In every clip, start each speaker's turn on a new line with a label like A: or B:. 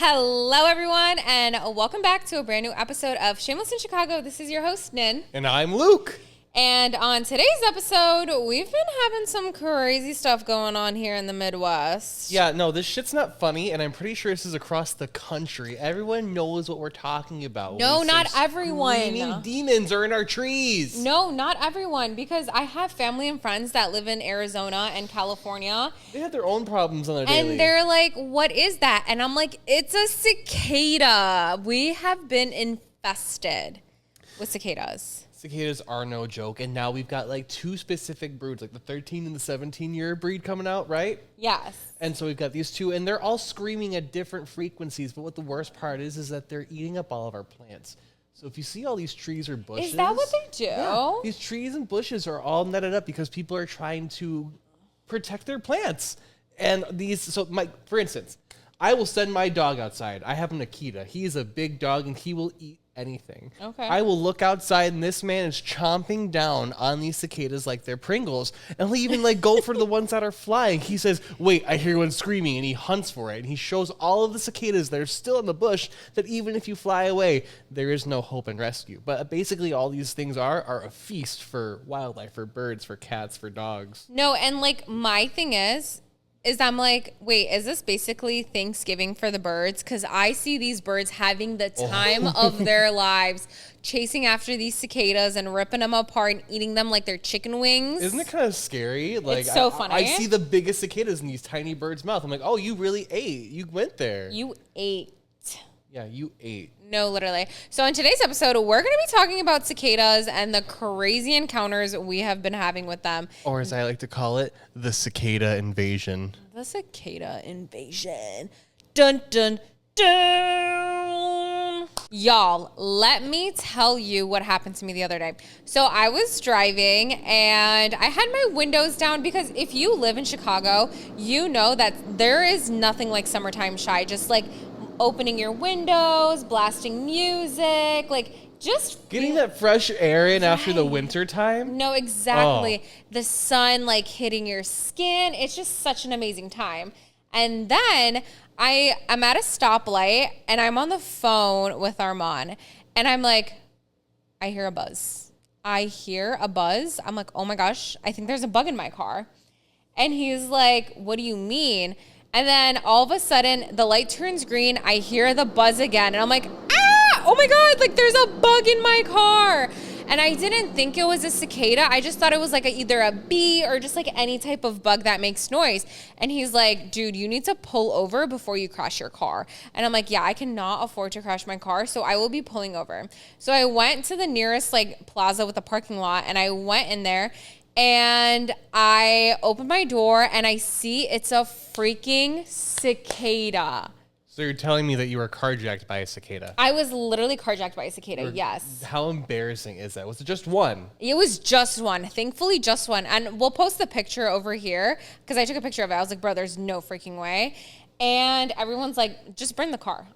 A: Hello, everyone, and welcome back to a brand new episode of Shameless in Chicago. This is your host, Nin.
B: And I'm Luke.
A: And on today's episode, we've been having some crazy stuff going on here in the Midwest.
B: Yeah, no, this shit's not funny, and I'm pretty sure this is across the country. Everyone knows what we're talking about.
A: No, not everyone.
B: Screaming demons are in our trees.
A: No, not everyone, because I have family and friends that live in Arizona and California.
B: They have their own problems on their daily.
A: And they're like, what is that? And I'm like, it's a cicada. We have been infested with cicadas.
B: Cicadas are no joke, and now we've got like two specific broods, like the 13 and the 17-year breed coming out, right?
A: Yes.
B: And so we've got these two, and they're all screaming at different frequencies, but what the worst part is that they're eating up all of our plants. So if you see all these trees or bushes...
A: Is that what they do?
B: Yeah, these trees and bushes are all netted up because people are trying to protect their plants. And for instance, I will send my dog outside. I have an Akita. He is a big dog, and he will eat anything.
A: Okay.
B: I will look outside, and this man is chomping down on these cicadas like they're Pringles, and he'll even go for the ones that are flying. He says, "Wait, I hear one screaming," and he hunts for it, and he shows all of the cicadas that are still in the bush that even if you fly away, there is no hope and rescue. But basically, all these things are a feast for wildlife, for birds, for cats, for dogs.
A: No, and my thing is I'm like, wait, is this basically Thanksgiving for the birds? Because I see these birds having the time of their lives, chasing after these cicadas and ripping them apart and eating them like they're chicken wings.
B: Isn't it kind of scary?
A: It's so funny.
B: I see the biggest cicadas in these tiny birds' mouth. I'm like, oh, you really ate. You went there.
A: You ate.
B: Yeah, you ate.
A: No, literally. So in today's episode, we're going to be talking about cicadas and the crazy encounters we have been having with them.
B: Or as I like to call it, the Cicada Invasion.
A: The Cicada Invasion. Dun, dun, dun. Y'all, let me tell you what happened to me the other day. So I was driving and I had my windows down because if you live in Chicago, you know that there is nothing like summertime shy. Just opening your windows, blasting music, just
B: getting that fresh air in after the winter time.
A: No, exactly. Oh. The sun hitting your skin. It's just such an amazing time. And then I'm at a stoplight and I'm on the phone with Armand and I'm like, I hear a buzz. I'm like, oh my gosh, I think there's a bug in my car. And he's like, what do you mean? And then all of a sudden, the light turns green. I hear the buzz again. And I'm like, oh my God, there's a bug in my car. And I didn't think it was a cicada. I just thought it was either a bee or just any type of bug that makes noise. And he's like, dude, you need to pull over before you crash your car. And I'm like, yeah, I cannot afford to crash my car, so I will be pulling over. So I went to the nearest plaza with a parking lot, and I went in there. And I open my door and I see it's a freaking cicada.
B: So you're telling me that you were carjacked by a cicada?
A: I was literally carjacked by a cicada, yes.
B: How embarrassing is that? Was it just one?
A: It was just one. Thankfully, just one. And we'll post the picture over here because I took a picture of it. I was like, bro, there's no freaking way. And everyone's like, just burn the car.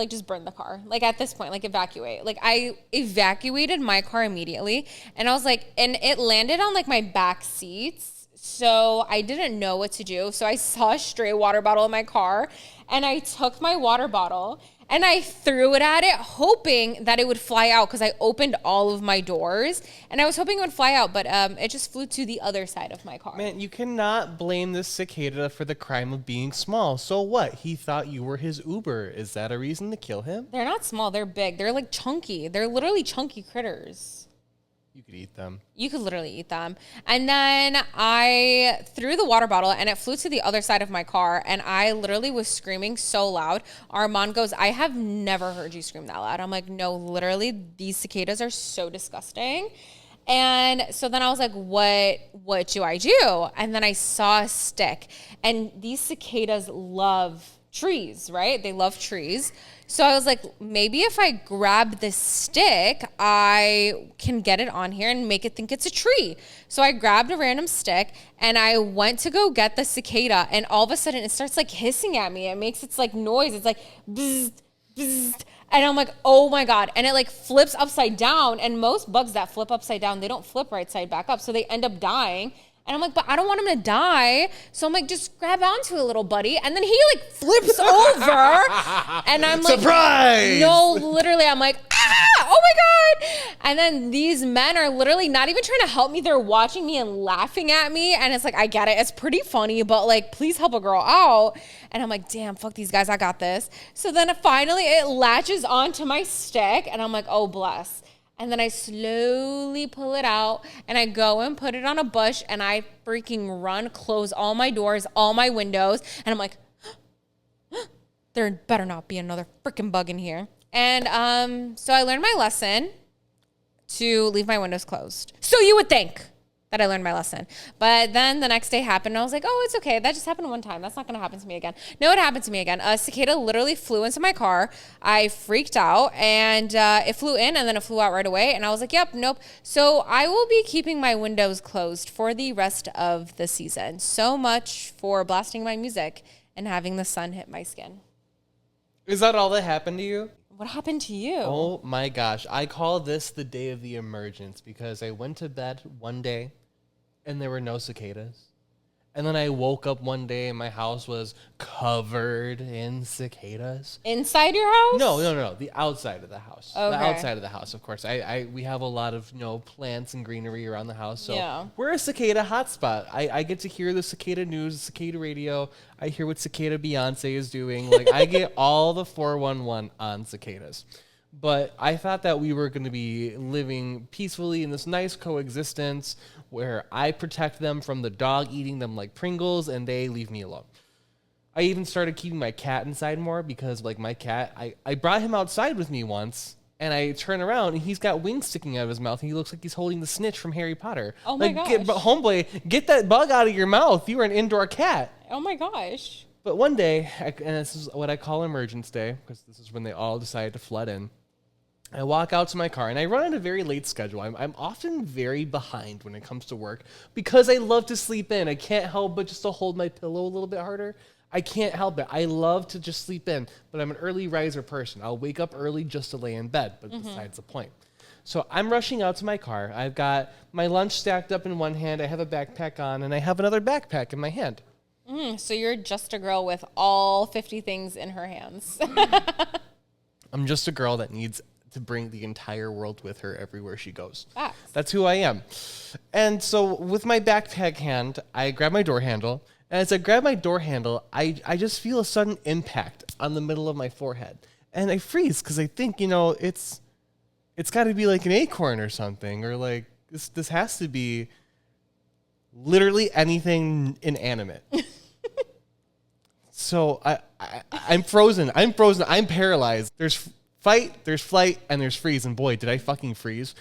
A: Just burn the car. At this point, evacuate. I evacuated my car immediately. And I was like, and it landed on my back seats. So I didn't know what to do. So I saw a stray water bottle in my car. And I took my water bottle and I threw it at it, hoping that it would fly out because I opened all of my doors. And I was hoping it would fly out, but it just flew to the other side of my car.
B: Man, you cannot blame this cicada for the crime of being small. So what? He thought you were his Uber. Is that a reason to kill him?
A: They're not small. They're big. They're chunky. They're literally chunky critters.
B: You could eat them.
A: You could literally eat them. And then I threw the water bottle and it flew to the other side of my car. And I literally was screaming so loud. Armand goes, I have never heard you scream that loud. I'm like, no, literally, these cicadas are so disgusting. And so then I was like, what do I do? And then I saw a stick. And these cicadas love trees, right? They love trees. So I was like, maybe if I grab this stick, I can get it on here and make it think it's a tree. So I grabbed a random stick and I went to go get the cicada. And all of a sudden it starts hissing at me. It makes its noise. It's bzzz, bzzz. And I'm like, oh my God. And it flips upside down. And most bugs that flip upside down, they don't flip right side back up. So they end up dying. And I'm like, but I don't want him to die. So I'm like, just grab onto it, little buddy. And then he like flips over. And I'm like,
B: surprise!
A: No, literally, I'm like, ah, oh my God. And then these men are literally not even trying to help me. They're watching me and laughing at me. And it's like, I get it. It's pretty funny, but like, please help a girl out. And I'm like, damn, fuck these guys. I got this. So then finally it latches onto my stick. And I'm like, oh, bless. And then I slowly pull it out and I go and put it on a bush and I freaking run, close all my doors, all my windows. And I'm like, there better not be another freaking bug in here. And so I learned my lesson to leave my windows closed. So you would think that I learned my lesson. But then the next day happened and I was like, oh, it's okay. That just happened one time. That's not going to happen to me again. No, it happened to me again. A cicada literally flew into my car. I freaked out and it flew in and then it flew out right away. And I was like, yep, nope. So I will be keeping my windows closed for the rest of the season. So much for blasting my music and having the sun hit my skin.
B: Is that all that happened to you?
A: What happened to you?
B: Oh my gosh. I call this the day of the emergence because I went to bed one day and there were no cicadas. And then I woke up one day and my house was covered in cicadas.
A: Inside your house?
B: No. The outside of the house.
A: Okay.
B: The outside of the house, of course. We have a lot of plants and greenery around the house. So
A: Yeah.
B: we're a cicada hotspot. I get to hear the cicada news, the cicada radio. I hear what Cicada Beyonce is doing. Like I get all the 411 on cicadas. But I thought that we were going to be living peacefully in this nice coexistence where I protect them from the dog eating them like Pringles and they leave me alone. I even started keeping my cat inside more because like my cat, I brought him outside with me once and I turn around and he's got wings sticking out of his mouth and he looks like he's holding the snitch from Harry Potter.
A: Oh my gosh.
B: Homeboy, get that bug out of your mouth. You are an indoor cat.
A: Oh my gosh.
B: But one day, and this is what I call emergence day because this is when they all decide to flood in. I walk out to my car and I run on a very late schedule. I'm often very behind when it comes to work because I love to sleep in. I can't help but just to hold my pillow a little bit harder. I can't help it. I love to just sleep in, but I'm an early riser person. I'll wake up early just to lay in bed, but besides the point. So I'm rushing out to my car. I've got my lunch stacked up in one hand. I have a backpack on and I have another backpack in my hand.
A: So you're just a girl with all 50 things in her hands.
B: I'm just a girl that needs to bring the entire world with her everywhere she goes.
A: Facts.
B: That's who I am. And so with my backpack hand, I grab my door handle. And as I grab my door handle, I just feel a sudden impact on the middle of my forehead. And I freeze because I think, it's got to be like an acorn or something. Or like this has to be literally anything inanimate. So I'm frozen. I'm paralyzed. There's fight, there's flight, and there's freeze. And boy, did I fucking freeze.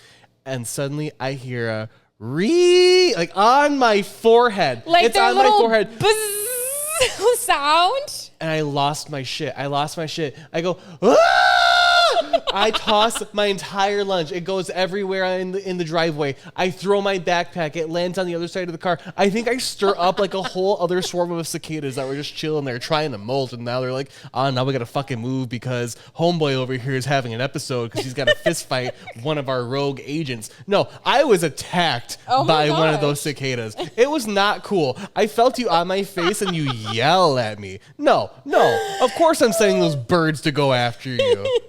B: And suddenly I hear a like on my forehead.
A: Like
B: it's on my forehead.
A: Buzz sound.
B: And I lost my shit. I go, ah! I toss my entire lunch. It goes everywhere in the driveway. I throw my backpack. It lands on the other side of the car. I think I stir up like a whole other swarm of cicadas that were just chilling there trying to molt. And now they're like, oh, now we got to fucking move because homeboy over here is having an episode because he's got a fist fight with one of our rogue agents. No, I was attacked by one of those cicadas. It was not cool. I felt you on my face and you yell at me. No. Of course I'm sending those birds to go after you.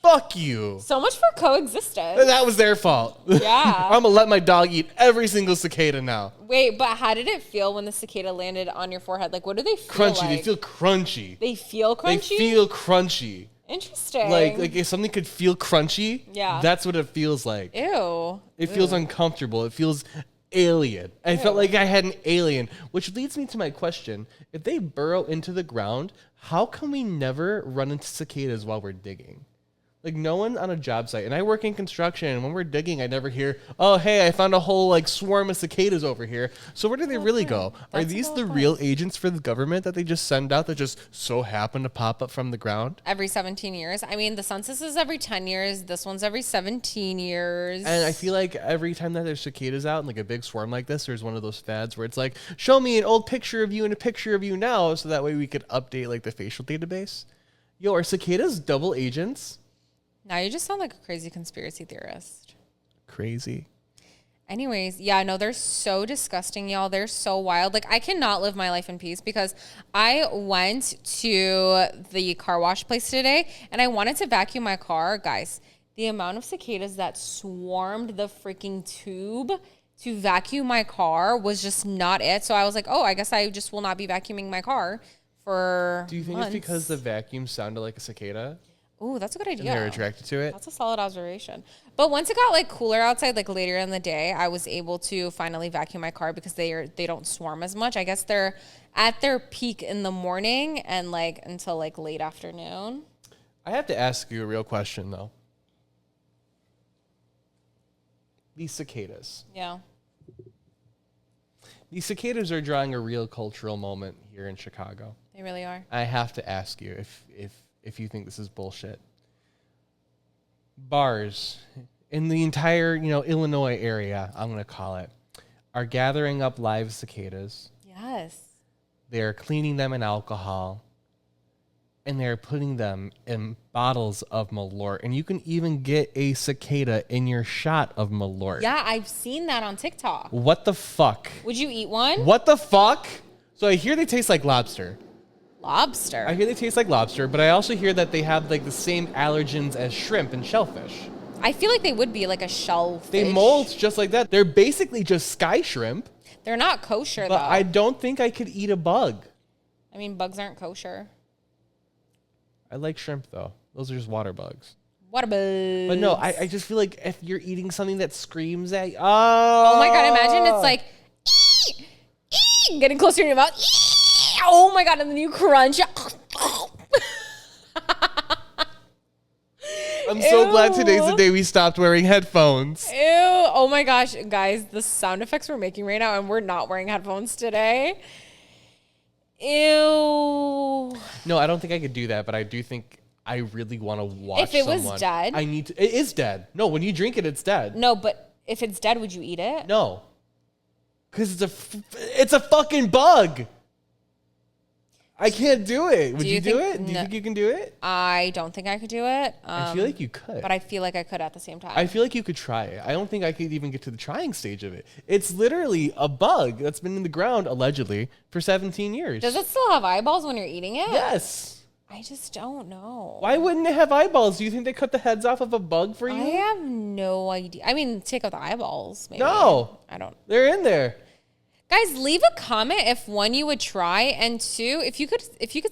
B: Fuck you.
A: So much for coexistence.
B: That was their fault.
A: Yeah.
B: I'm going to let my dog eat every single cicada now.
A: Wait, but how did it feel when the cicada landed on your forehead? Like, what do they feel
B: Crunchy.
A: like?
B: They feel crunchy.
A: They feel crunchy?
B: They feel crunchy.
A: Interesting.
B: Like if something could feel crunchy,
A: yeah,
B: that's what it feels like.
A: Ew.
B: It feels uncomfortable. It feels alien. I felt like I had an alien, which leads me to my question. If they burrow into the ground, how come we never run into cicadas while we're digging? Like no one on a job site, and I work in construction, and when we're digging, I never hear, oh, hey, I found a whole like swarm of cicadas over here. So where do they really go? Are these the real agents for the government that they just send out that just so happen to pop up from the ground?
A: Every 17 years. I mean, the census is every 10 years. This one's every 17 years.
B: And I feel like every time that there's cicadas out and like a big swarm like this, there's one of those fads where it's like, show me an old picture of you and a picture of you now, so that way we could update like the facial database. Yo, are cicadas double agents?
A: Now you just sound like a crazy conspiracy theorist.
B: Crazy.
A: Anyways, yeah, no, they're so disgusting, y'all. They're so wild. Like, I cannot live my life in peace because I went to the car wash place today and I wanted to vacuum my car. Guys, the amount of cicadas that swarmed the freaking tube to vacuum my car was just not it. So I was like, oh, I guess I just will not be vacuuming my car for
B: Do you think
A: months.
B: it's because the vacuum sounded like a cicada?
A: Ooh, that's a good idea.
B: And they're attracted to it?
A: That's a solid observation. But once it got like cooler outside, like later in the day, I was able to finally vacuum my car because they don't swarm as much. I guess they're at their peak in the morning and like until like late afternoon.
B: I have to ask you a real question though. These cicadas.
A: Yeah.
B: These cicadas are drawing a real cultural moment here in Chicago.
A: They really are.
B: I have to ask you if you think this is bullshit. Bars in the entire, Illinois area, I'm going to call it, are gathering up live cicadas.
A: Yes.
B: They're cleaning them in alcohol, and they're putting them in bottles of Malort. And you can even get a cicada in your shot of Malort.
A: Yeah, I've seen that on TikTok.
B: What the fuck?
A: Would you eat one?
B: What the fuck? So I hear they taste like lobster.
A: Lobster.
B: I hear they taste like lobster, but I also hear that they have like the same allergens as shrimp and shellfish.
A: I feel like they would be like a shellfish.
B: They molt just like that. They're basically just sky shrimp.
A: They're not kosher
B: But
A: though.
B: I don't think I could eat a bug.
A: I mean, bugs aren't kosher.
B: I like shrimp though. Those are just water bugs.
A: What bugs?
B: But no, I just feel like if you're eating something that screams at you,
A: Oh my god, imagine it's like getting closer to your mouth. Oh my god, and then you crunch.
B: I'm so glad today's the day we stopped wearing headphones.
A: Ew. Oh my gosh, guys, the sound effects we're making right now, and we're not wearing headphones today. Ew.
B: No, I don't think I could do that, but I do think I really want to watch
A: If it was
B: someone.
A: dead?
B: I need to. It is dead. No, when you drink it, it's dead.
A: No, but if it's dead, would you eat it?
B: No. Because it's a fucking bug. I can't do it. Would you do it? Do you think you can do it?
A: I don't think I could do it.
B: I feel like you could.
A: But I feel like I could at the same time.
B: I feel like you could try it. I don't think I could even get to the trying stage of it. It's literally a bug that's been in the ground, allegedly, for 17 years.
A: Does it still have eyeballs when you're eating it?
B: Yes.
A: I just don't know.
B: Why wouldn't it have eyeballs? Do you think they cut the heads off of a bug for you?
A: I have no idea. I mean, take out the eyeballs, maybe.
B: No.
A: I don't.
B: They're in there.
A: Guys, leave a comment if one, you would try, and two, if you could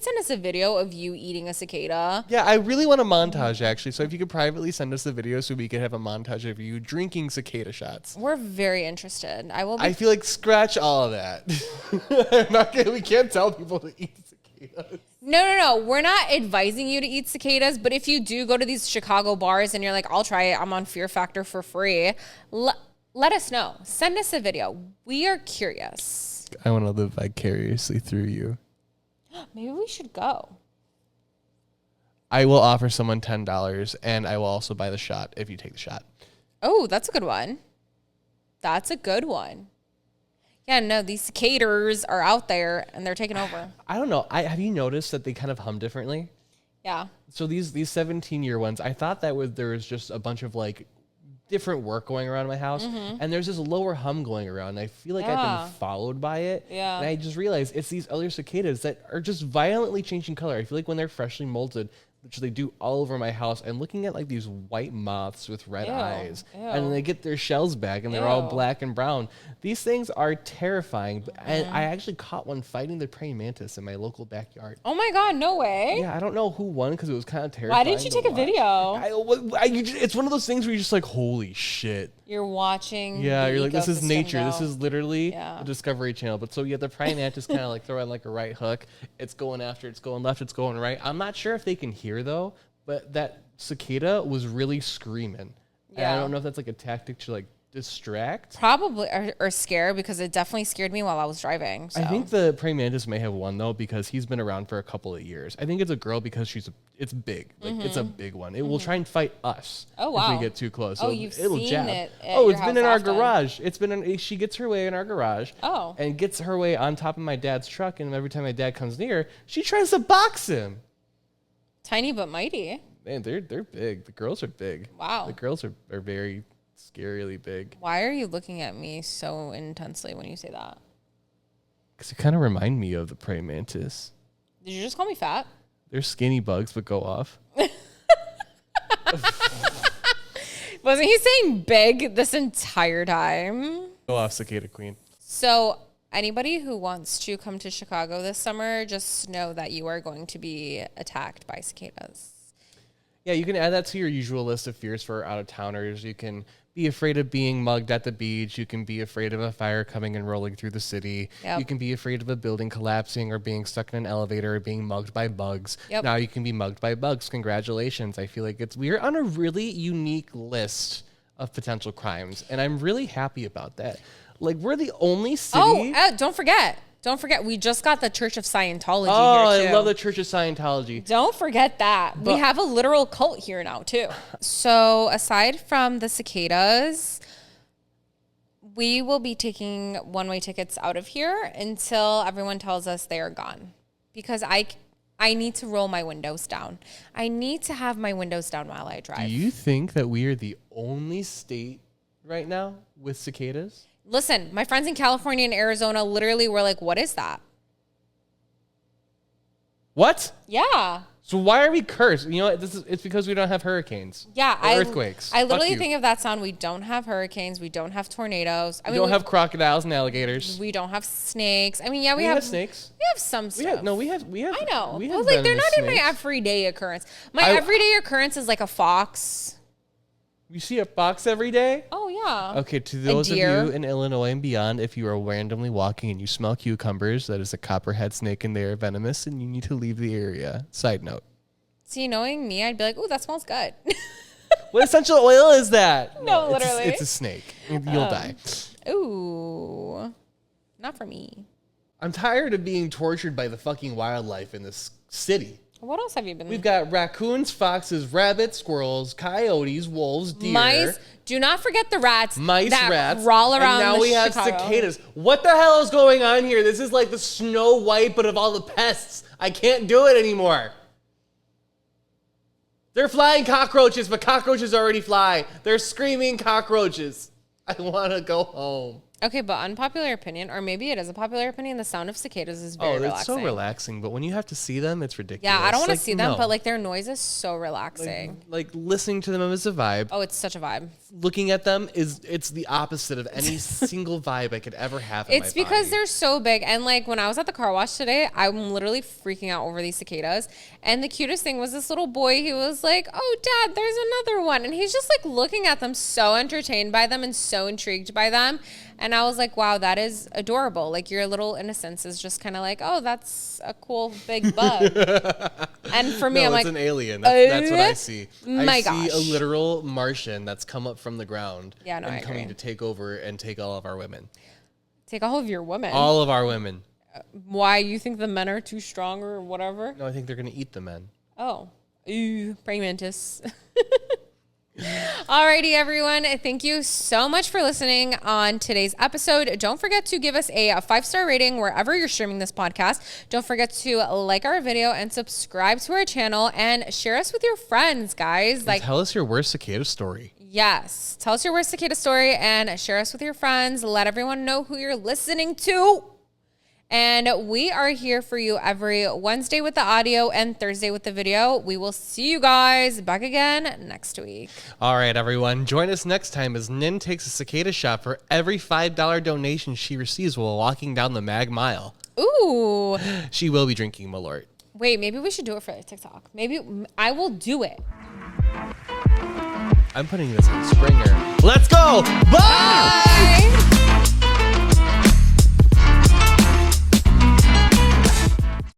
A: send us a video of you eating a cicada.
B: Yeah, I really want a montage, actually. So if you could privately send us the video so we could have a montage of you drinking cicada shots.
A: We're very interested.
B: I feel like scratch all of that. We can't tell people to eat cicadas.
A: No. We're not advising you to eat cicadas, but if you do go to these Chicago bars and you're like, I'll try it, I'm on Fear Factor for free, let us know. Send us a video. We are curious.
B: I want to live vicariously through you.
A: Maybe we should go.
B: I will offer someone $10, and I will also buy the shot if you take the shot.
A: Oh, that's a good one. That's a good one. Yeah, no, these cicadas are out there, and they're taking over.
B: I don't know. Have you noticed that they kind of hum differently?
A: Yeah.
B: So these 17-year ones, I thought there was just a bunch of like different work going around my house, and there's this lower hum going around, and I feel like I've been followed by it.
A: Yeah.
B: And I just realized it's these other cicadas that are just violently changing color. I feel like when they're freshly molted, which they do all over my house, I'm looking at like these white moths with red eyes, and then they get their shells back, and they're all black and brown. These things are terrifying, and I actually caught one fighting the praying mantis in my local backyard.
A: Oh my God, no way.
B: Yeah, I don't know who won because it was kind of terrifying.
A: Why didn't you take a video?
B: It's one of those things where you're just like, holy shit.
A: You're watching.
B: Yeah,
A: the
B: you're like, this is
A: ecosystem
B: nature.
A: go.
B: This is literally
A: Yeah.
B: the Discovery Channel. But so yeah, the praying mantis kind of like throw in like a right hook. It's going after, it's going left, it's going right. I'm not sure if they can hear though, but that cicada was really screaming. And I
A: Yeah.
B: don't know if that's like a tactic to like distract.
A: Probably or scared, because it definitely scared me while I was driving. So.
B: I think the praying mantis may have won though because he's been around for a couple of years. I think it's a girl because it's big. Like it's a big one. It will try and fight us
A: Oh, wow.
B: if we get too close.
A: Oh,
B: So
A: you've
B: it'll
A: seen
B: jab.
A: it at
B: Oh,
A: your
B: it's been
A: house
B: in our
A: often.
B: garage. She gets her way in our garage.
A: Oh.
B: And gets her way on top of my dad's truck, and every time my dad comes near, she tries to box him.
A: Tiny but mighty.
B: Man, they're big. The girls are big.
A: Wow.
B: The girls are very scarily big.
A: Why are you looking at me so intensely when you say that?
B: Because you kind of remind me of the praying mantis.
A: Did you just call me fat?
B: They're skinny bugs, but go off.
A: Wasn't he saying big this entire time?
B: Go off, Cicada Queen.
A: So anybody who wants to come to Chicago this summer, just know that you are going to be attacked by cicadas.
B: Yeah, you can add that to your usual list of fears for out-of-towners. You can be afraid of being mugged at the beach. You can be afraid of a fire coming and rolling through the city.
A: Yep.
B: You can be afraid of a building collapsing or being stuck in an elevator or being mugged by bugs.
A: Yep.
B: Now you can be mugged by bugs. Congratulations. I feel like we're on a really unique list of potential crimes, and I'm really happy about that. Like, we're the only city...
A: Don't forget, we just got the Church of Scientology
B: Oh,
A: here, too.
B: I love the Church of Scientology.
A: Don't forget that. We have a literal cult here now, too. So aside from the cicadas, we will be taking one-way tickets out of here until everyone tells us they are gone. Because I need to roll my windows down. I need to have my windows down while I drive.
B: Do you think that we are the only state right now with cicadas?
A: Listen, my friends in California and Arizona literally were like, what is that?
B: What?
A: Yeah.
B: So why are we cursed? You know what? It's because we don't have hurricanes.
A: Yeah.
B: Or earthquakes.
A: I literally
B: Fuck you.
A: think of that sound. We don't have hurricanes. We don't have tornadoes.
B: We don't have crocodiles and alligators.
A: We don't have snakes. I mean, yeah, we
B: have snakes.
A: We have some stuff.
B: We have.
A: I know.
B: We
A: But
B: have
A: like, they're
B: venomous
A: not in my
B: snakes.
A: everyday occurrence. My everyday occurrence is like a fox.
B: You see a fox every day?
A: Oh, yeah.
B: Okay, to those of
A: deer.
B: you in Illinois and beyond, if you are randomly walking and you smell cucumbers, that is a copperhead snake and they are venomous and you need to leave the area. Side note.
A: See, knowing me, I'd be like, ooh, that smells good.
B: What essential oil is that?
A: No, literally.
B: It's a snake. You'll die.
A: Ooh. Not for me.
B: I'm tired of being tortured by the fucking wildlife in this city.
A: What else have you been?
B: We've got raccoons, foxes, rabbits, squirrels, coyotes, wolves, deer.
A: Mice. Do not forget the rats.
B: Rats.
A: Crawl around.
B: And now we have cicadas. What the hell is going on here? This is like the Snow White, but of all the pests. I can't do it anymore. They're flying cockroaches, but cockroaches already fly. They're screaming cockroaches. I want to go home.
A: Okay, but unpopular opinion, or maybe it is a popular opinion, the sound of cicadas is very relaxing.
B: It's so relaxing, but when you have to see them, it's ridiculous.
A: Yeah, I don't want to see them, but like their noise is so relaxing.
B: Like listening to them is a vibe.
A: Oh, it's such a vibe.
B: Looking at them it's the opposite of any single vibe I could ever have in
A: It's
B: my
A: because
B: body.
A: they're so big. And like when I was at the car wash today, I'm literally freaking out over these cicadas. And the cutest thing was this little boy. He was like, oh, Dad, there's another one. And he's just like looking at them, so entertained by them and so intrigued by them. And I was like, wow, that is adorable. Like your little innocence is just kind of like, oh, that's a cool big bug. And for me, I'm like,
B: it's an alien. That's what I see.
A: My
B: I see
A: gosh.
B: a literal Martian that's come up from the ground
A: Yeah, no, I
B: and coming
A: agree.
B: to take over and take all of our women.
A: take all of your women.
B: All of our women.
A: Why, you think the men are too strong or whatever?
B: No, I think they're going to eat the men.
A: Oh, ooh, praying mantis. Alrighty, everyone. Thank you so much for listening on today's episode. Don't forget to give us a 5-star rating wherever you're streaming this podcast. Don't forget to like our video and subscribe to our channel and share us with your friends, guys. Like,
B: Tell us your worst cicada story.
A: yes, tell us your worst cicada story and share us with your friends. Let everyone know who you're listening to. And we are here for you every Wednesday with the audio and Thursday with the video. We will see you guys back again next week.
B: All right, everyone. Join us next time as Nin takes a cicada shot for every $5 donation she receives while walking down the Mag Mile.
A: Ooh.
B: She will be drinking Malort.
A: Wait, maybe we should do it for TikTok. Maybe I will do it.
B: I'm putting this on Springer. Let's go! Bye!